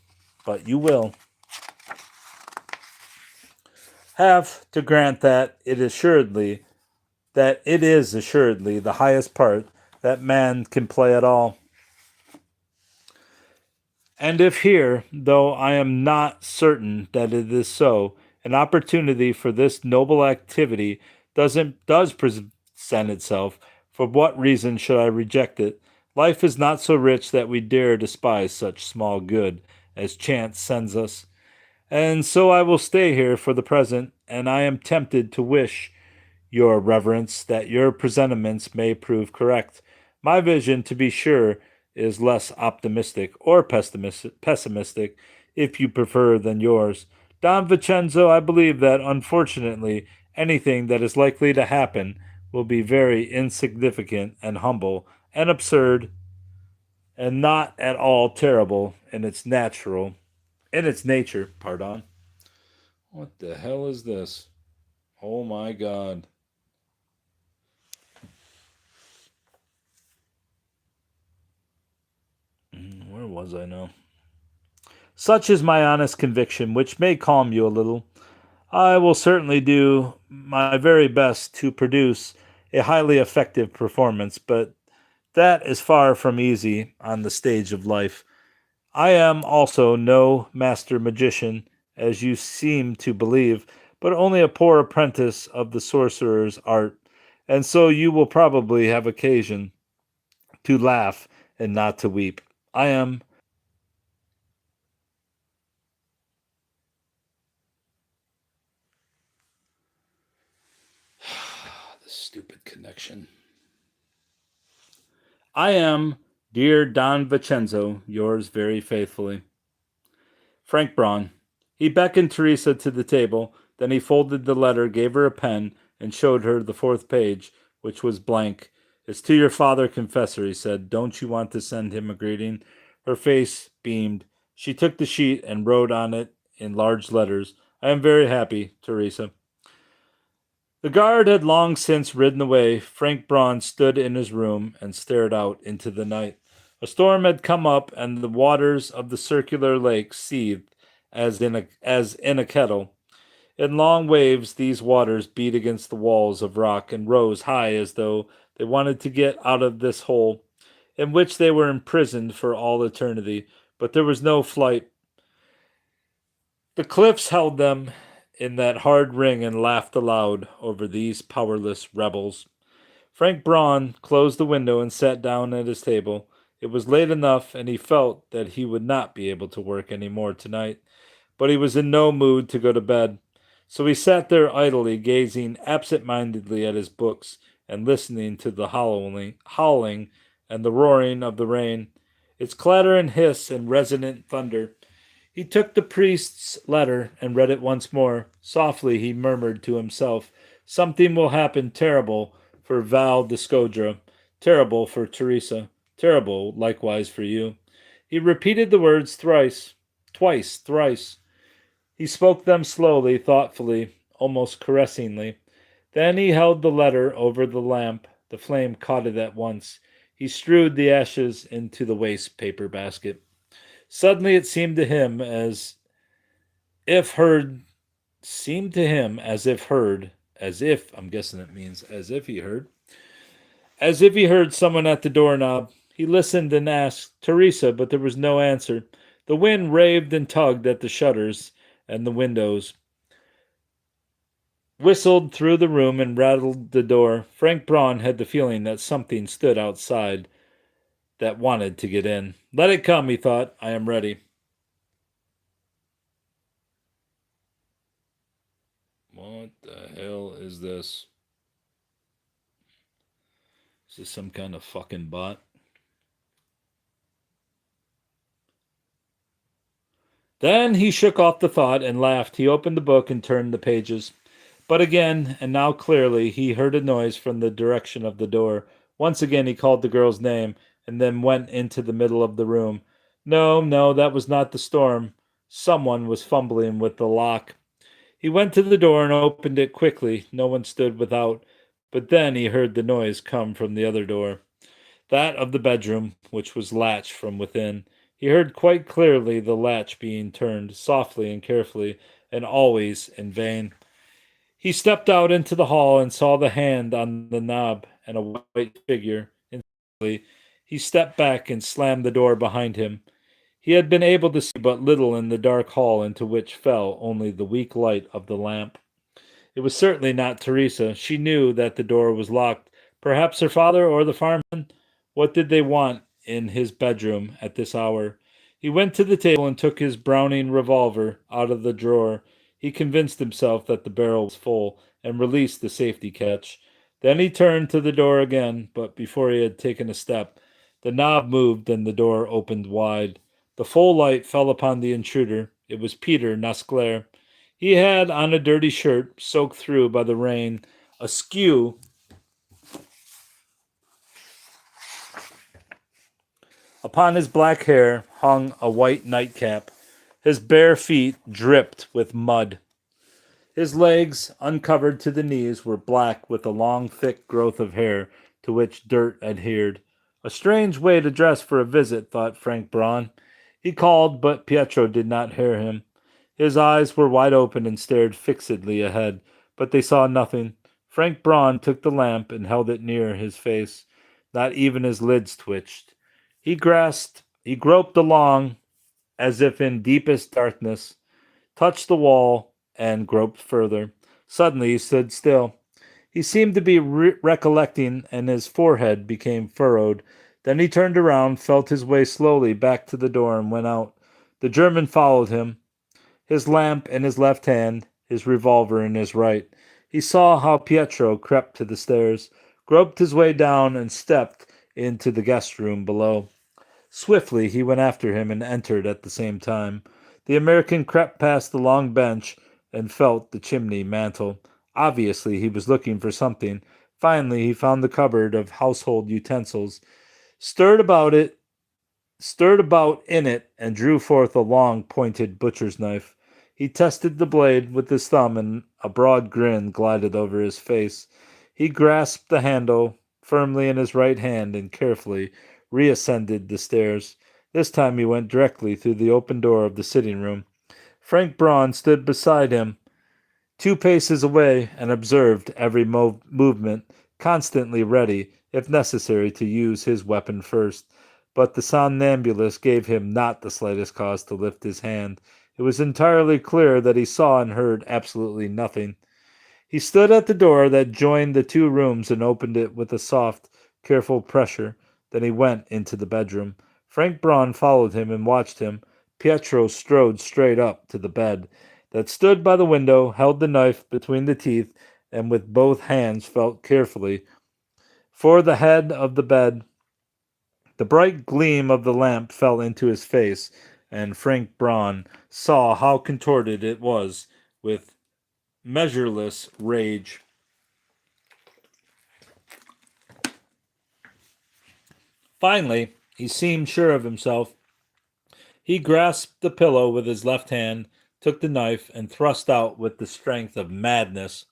but you will have to grant that it is assuredly the highest part that man can play at all. And if here, though I am not certain that it is so, an opportunity for this noble activity does present itself, for what reason should I reject it? Life is not so rich that we dare despise such small good as chance sends us. And so I will stay here for the present, and I am tempted to wish, your reverence, that your presentiments may prove correct. My vision, to be sure, is less optimistic or pessimistic, if you prefer, than yours. Don Vincenzo, I believe that, unfortunately, anything that is likely to happen will be very insignificant and humble and absurd and not at all terrible in its nature, pardon. What the hell is this? Oh my god. Where was I now? Such is my honest conviction, which may calm you a little. I will certainly do my very best to produce a highly effective performance, but that is far from easy on the stage of life. I am also no master magician, as you seem to believe, but only a poor apprentice of the sorcerer's art, and so you will probably have occasion to laugh and not to weep. I am the stupid connection. I am, dear Don Vincenzo, yours very faithfully, Frank Braun. He beckoned Teresa to the table, then he folded the letter, gave her a pen, and showed her the fourth page, which was blank. It's to your father confessor, he said. Don't you want to send him a greeting? Her face beamed. She took the sheet and wrote on it in large letters, I am very happy, Teresa. The guard had long since ridden away. Frank Braun stood in his room and stared out into the night. A storm had come up, and the waters of the circular lake seethed as in a kettle. In long waves, these waters beat against the walls of rock and rose high as though they wanted to get out of this hole, in which they were imprisoned for all eternity. But there was no flight. The cliffs held them in that hard ring and laughed aloud over these powerless rebels. Frank Braun closed the window and sat down at his table. It was late enough, and he felt that he would not be able to work any more tonight, but he was in no mood to go to bed. So he sat there idly, gazing absent-mindedly at his books and listening to the howling and the roaring of the rain, its clatter and hiss and resonant thunder. He took the priest's letter and read it once more. Softly he murmured to himself, something will happen terrible for Val Discodra, terrible for Teresa, terrible likewise for you. He repeated the words twice, thrice. He spoke them slowly, thoughtfully, almost caressingly. Then he held the letter over the lamp. The flame caught it at once. He strewed the ashes into the waste paper basket. Suddenly it seemed to him as if heard, I'm guessing it means as if he heard, someone at the doorknob. He listened and asked, Teresa, but there was no answer. The wind raved and tugged at the shutters and the windows, whistled through the room and rattled the door. Frank Braun had the feeling that something stood outside that wanted to get in. Let it come, he thought. I am ready. What the hell is this? Is this some kind of fucking bot? Then he shook off the thought and laughed. He opened the book and turned the pages. But again, and now clearly, he heard a noise from the direction of the door. Once again, he called the girl's name and then went into the middle of the room. No, no, that was not the storm. Someone was fumbling with the lock. He went to the door and opened it quickly. No one stood without. But then he heard the noise come from the other door, that of the bedroom, which was latched from within. He heard quite clearly the latch being turned, softly and carefully, and always in vain. He stepped out into the hall and saw the hand on the knob and a white figure. Instantly, he stepped back and slammed the door behind him. He had been able to see but little in the dark hall into which fell only the weak light of the lamp. It was certainly not Teresa. She knew that the door was locked. Perhaps her father or the fireman. What did they want in his bedroom at this hour? He went to the table and took his Browning revolver out of the drawer. He convinced himself that the barrel was full and released the safety catch. Then he turned to the door again, but before he had taken a step, the knob moved and the door opened wide. The full light fell upon the intruder. It was Peter Nasclair. He had on a dirty shirt, soaked through by the rain. Askew upon his black hair hung a white nightcap. His bare feet dripped with mud. His legs, uncovered to the knees, were black with a long, thick growth of hair to which dirt adhered. A strange way to dress for a visit, thought Frank Braun. He called, but Pietro did not hear him. His eyes were wide open and stared fixedly ahead, but they saw nothing. Frank Braun took the lamp and held it near his face. Not even his lids twitched. He groped along as if in deepest darkness, touched the wall, and groped further. Suddenly he stood still. He seemed to be recollecting, and his forehead became furrowed. Then he turned around, felt his way slowly back to the door, and went out. The German followed him, his lamp in his left hand, his revolver in his right. He saw how Pietro crept to the stairs, groped his way down, and stepped into the guest room below. Swiftly he went after him and entered at the same time. The American crept past the long bench and felt the chimney mantle. Obviously he was looking for something. Finally he found the cupboard of household utensils, stirred about in it, and drew forth a long pointed butcher's knife. He tested the blade with his thumb, and a broad grin glided over his face. He grasped the handle firmly in his right hand and carefully reascended the stairs. This time he went directly through the open door of the sitting room. Frank Braun stood beside him, 2 paces away, and observed every movement, constantly ready, if necessary, to use his weapon first. But the somnambulist gave him not the slightest cause to lift his hand. It was entirely clear that he saw and heard absolutely nothing. He stood at the door that joined the 2 rooms and opened it with a soft, careful pressure. Then he went into the bedroom. Frank Braun followed him and watched him. Pietro strode straight up to the bed that stood by the window, held the knife between the teeth, and with both hands felt carefully for the head of the bed. The bright gleam of the lamp fell into his face, and Frank Braun saw how contorted it was with measureless rage. Finally, he seemed sure of himself. He grasped the pillow with his left hand, took the knife, and thrust out with the strength of madness.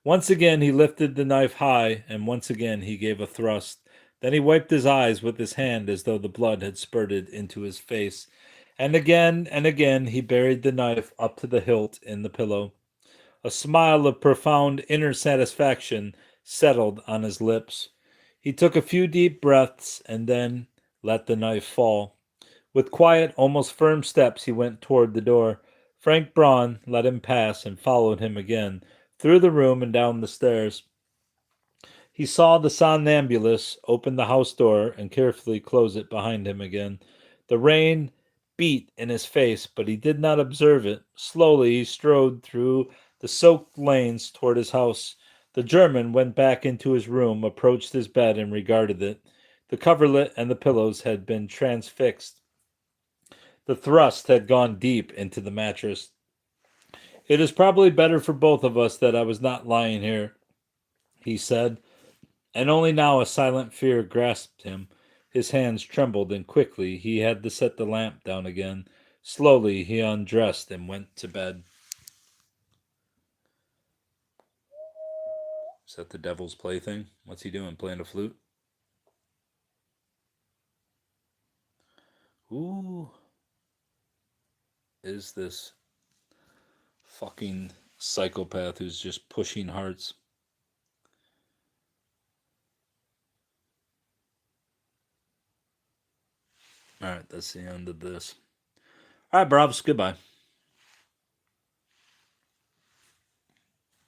Once again he lifted the knife high, and once again he gave a thrust. Then he wiped his eyes with his hand as though the blood had spurted into his face. And again he buried the knife up to the hilt in the pillow. A smile of profound inner satisfaction settled on his lips. He took a few deep breaths and then let the knife fall. With quiet, almost firm steps he went toward the door. Frank Braun let him pass and followed him again, through the room and down the stairs. He saw the somnambulist open the house door and carefully close it behind him again. The rain beat in his face, but he did not observe it. Slowly he strode through the soaked lanes toward his house. The German went back into his room, approached his bed, and regarded it. The coverlet and the pillows had been transfixed. The thrust had gone deep into the mattress. It is probably better for both of us that I was not lying here, he said, and only now a silent fear grasped him. His hands trembled, and quickly he had to set the lamp down again. Slowly he undressed and went to bed. Is that the devil's plaything? What's he doing? Playing a flute? Who is this fucking psychopath who's just pushing hearts? Alright, that's the end of this. Alright, Brobs, goodbye.